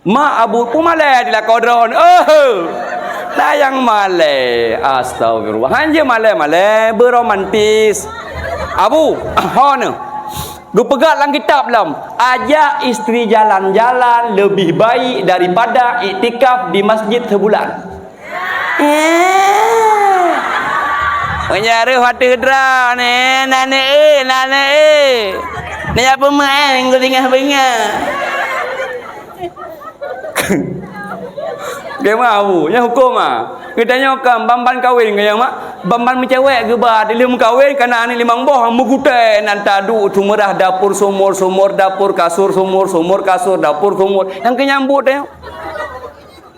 Mak abu pun malai di lakodron. Tayang malai. Astagfirullah. Hanya malai beromantis. Abu, hona. Gue pegat dalam kitab lam. Ajak isteri jalan-jalan lebih baik daripada iktikaf di masjid sebulan. Penjara hati hedra ni. Nana ni apa main kau tinggal bengah. Dia mau, yang hukum kita nyokam bamban kawin ke yang mak bamban mencewek ke bah dia lima kawin karena ani limang boh menggutai nan tadu sumerah dapur sumur dapur kasur sumur kasur dapur sumur yang kenyambut dia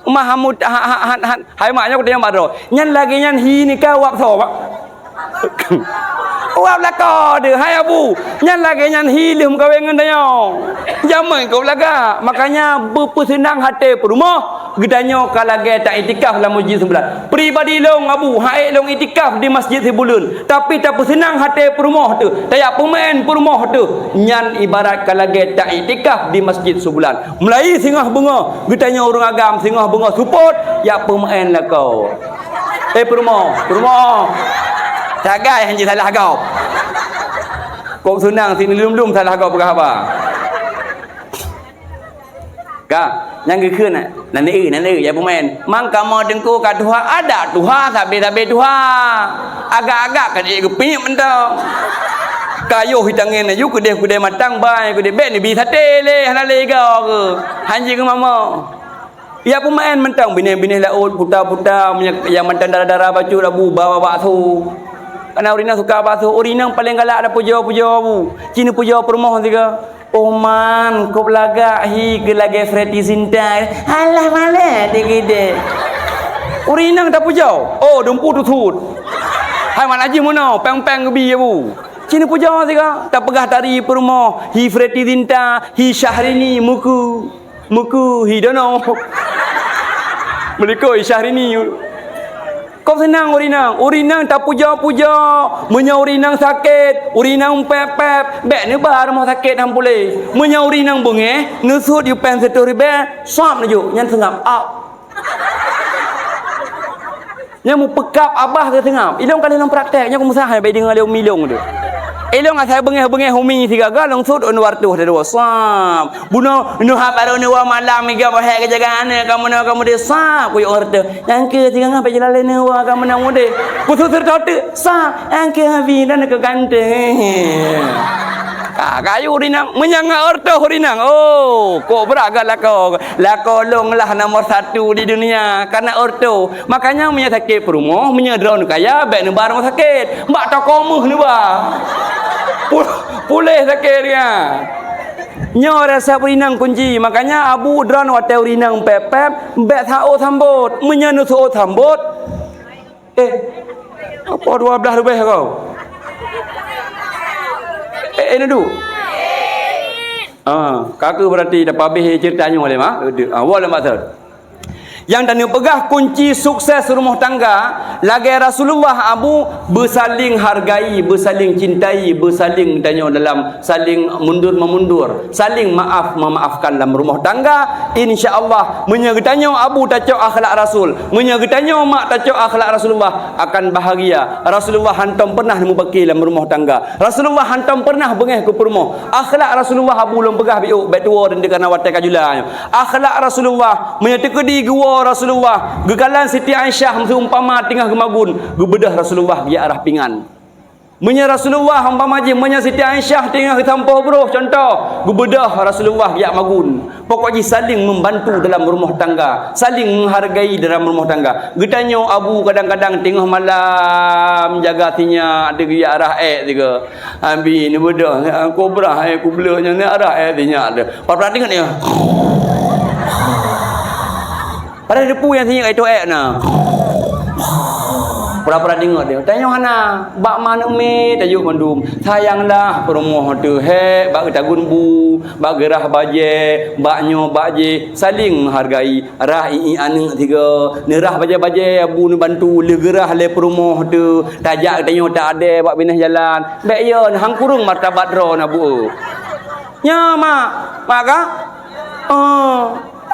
Mahamud hai maknya kau yang baru nyan lagi nyan hi ni kau wap so mak wap lah kau dia hai abu nyan lagi nyan hi lim kawin dengan dia jaman kau laga makanya berpesenang hati perumah gedanya kalau tak itikaf dalam masjid sebulan pribadi long abu hai long itikaf di masjid sebulan tapi tak bersenang hati perumah tu tak pemain perumah tu nyan ibarat kalau tak itikaf di masjid sebulan mulai singah bunga gedanya orang agam singah bunga support ya pemain lah kau perumah tagai hanya salah kau senang sini lum salah kau apa Kak, yang kekeun nanti ya pemain. Mang kamu dengku kat Tuhan ada Tuhan sabe Tuhan. Agak-agak kan ik pip mentau. Kayu hitangin ayu kude matang bai kude bet ni bi sate le halale kau ke. Hanji ke mama. Ya pemain mentang bini-bini laut puta-puta yang mentang darah-darah baju labu bawa bakso. Karena urina suka bakso, urina paling galak ada puja-puja bu. Cina puja permoh tiga. Oman kau belaga hi ke lagi Freddy Sinta alah malah digede urinang tak pujau dumpu tutut hai mana aji mono peng-peng gebi bu cini pujau tiga tak pegah tari perumah hi Freddy Sinta hi Syahrini muku hi dono mereka hi Syahrini kau senang urinang tak puja-puja menya urinang sakit urinang pep-pep bek ni bar rumah sakit ham boleh menya urinang bengeh nusut you pen setori be swap naju nyan sengap yang mu pekap abah ke sengap ilong kali long prakteknya ku musah bae dengan leung milong tu ilong asai bengeh humi tiga galong sud on wartu ada swap buno nu ha baru ni wa malam miga bahaya kejagaan kamu de swap ku order yang ke tiga ngapa jalan ni wa kamu nang mode ku susur tote swap yang ke habi dan ke ganteng kayu urinang menyanga order urinang kok beraga lako long lah nomor 1 di dunia karena order makanya punya sakit perumah punya drone kaya bek ni barang sakit mbak tokomuh ni ba pulih sakit dia nyo rasa urinang kunci makanya abu drone watai urinang pep bek sao sambut menyanu sao sambut apa 12 lebih kau ini tu kakak berarti dapat habis ceritanya boleh mak boleh maksud yang tanya pegah kunci sukses rumah tangga lagi Rasulullah abu bersaling hargai bersaling cintai bersaling tanya dalam saling mundur-memundur saling memaafkan dalam rumah tangga insya-Allah menyegetanya abu tacok akhlak Rasul menyegetanya mak tacok akhlak Rasulullah akan bahagia Rasulullah hantam pernah mubaki dalam rumah tangga Rasulullah hantam pernah bengeh ke rumah akhlak Rasulullah abu belum pegah biuk bet tua dan dekana watai kajulanya akhlak Rasulullah menyetekedi gua Rasulullah gegalan Siti Aisyah seumpama tinggal gemagun gebedah Rasulullah dia arah pingan menya Rasulullah umpama je menya Siti Aisyah tinggal tampau bro contoh gebedah Rasulullah dia magun pokoknya saling membantu dalam rumah tangga saling menghargai dalam rumah tangga getanya abu kadang-kadang tengah malam jaga tinya ada dia arah tiga ambil ni bedah kobra aku belanya ni arah tinya ada perhatikan ni pada depu yang tanya itu na. Pura-pura dengar dia. Tanya hana, bak mana me tajuk mandum. Sayanglah perumah tu bak tagun bu, bak gerah baje, baknyo baje saling menghargai. Rah anu tiga, nerah baje-baje abu ni bantu le gerah le perumah tu. Tajak tanya tak ada bak binah jalan. Bek ya hang kurung martabat ro na bu. Nya mak ka?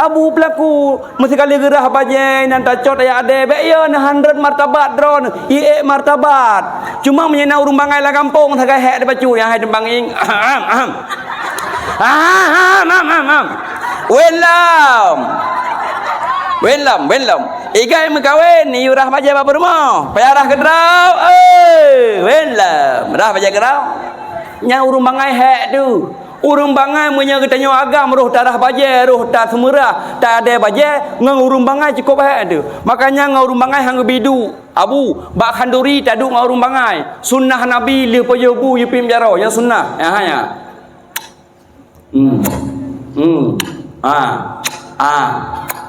Abu pelaku mesti kali gerah bajai nan tacot ayah ade be ya 100 martabat drone martabat cuma menyena urung bangai lah kampung sagai hek de pacu yang hai tembang ing Welam igai mengkawin ni urah bajai bapa rumah payarah kedrau welam rah bajai kedrau nya urung bangai hek tu. Urung bangai punya kita nyawa agam roh darah baje roh tak semerah tak ada baje ngang urung bangai cukup baik tu makanya ngang urung bangai hang bidu abu bak khanduri tak duk ngang urung bangai sunnah nabi le poyobu yupim jaro yang sunnah hanya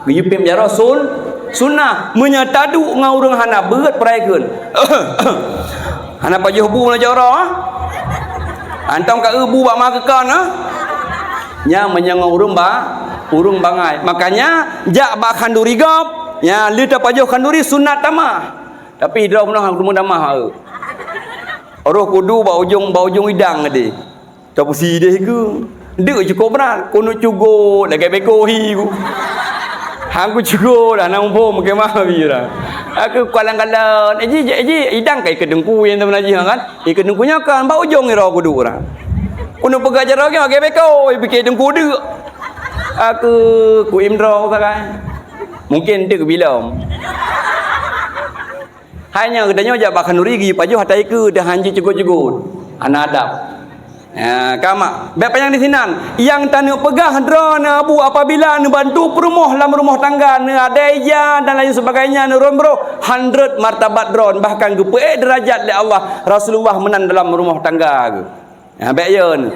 yupim jaro sunnah menyatadu ngang urung hana beut praikeun hana poyobu na jaro antam ka ebu bak makan nya menyang urung bangai makanya jak bak khanduri gop nya li ta pajoh khanduri sunat tamah tapi dia pernah rumah damah roh kudu bau ujung idang tadi tak pusi deh ku deuk cukup berat kono cugo lagi beko hi ku hang ku cugo dah nang pom ke mah bira aku kalang-kalang eji idang kai kedengku yang teman haji kan kedengkunya kan bau ujung ni roh kudu orang kuno pegajar roh ke beko bikin dengku deuk aku ku imro sakai mungkin deuk bilam hanya kedanya jak bak khanduri gi pajuh hatai ke dah hanji cugut-cugut anadap kama baik yang di sinan yang tanu pegah drone abu apabila nu bantu perumah dalam rumah tangga nu ada ya dan lain sebagainya nu rombro 100 martabat drone bahkan gepe derajat oleh Allah Rasulullah menang dalam rumah tangga ke baik yeun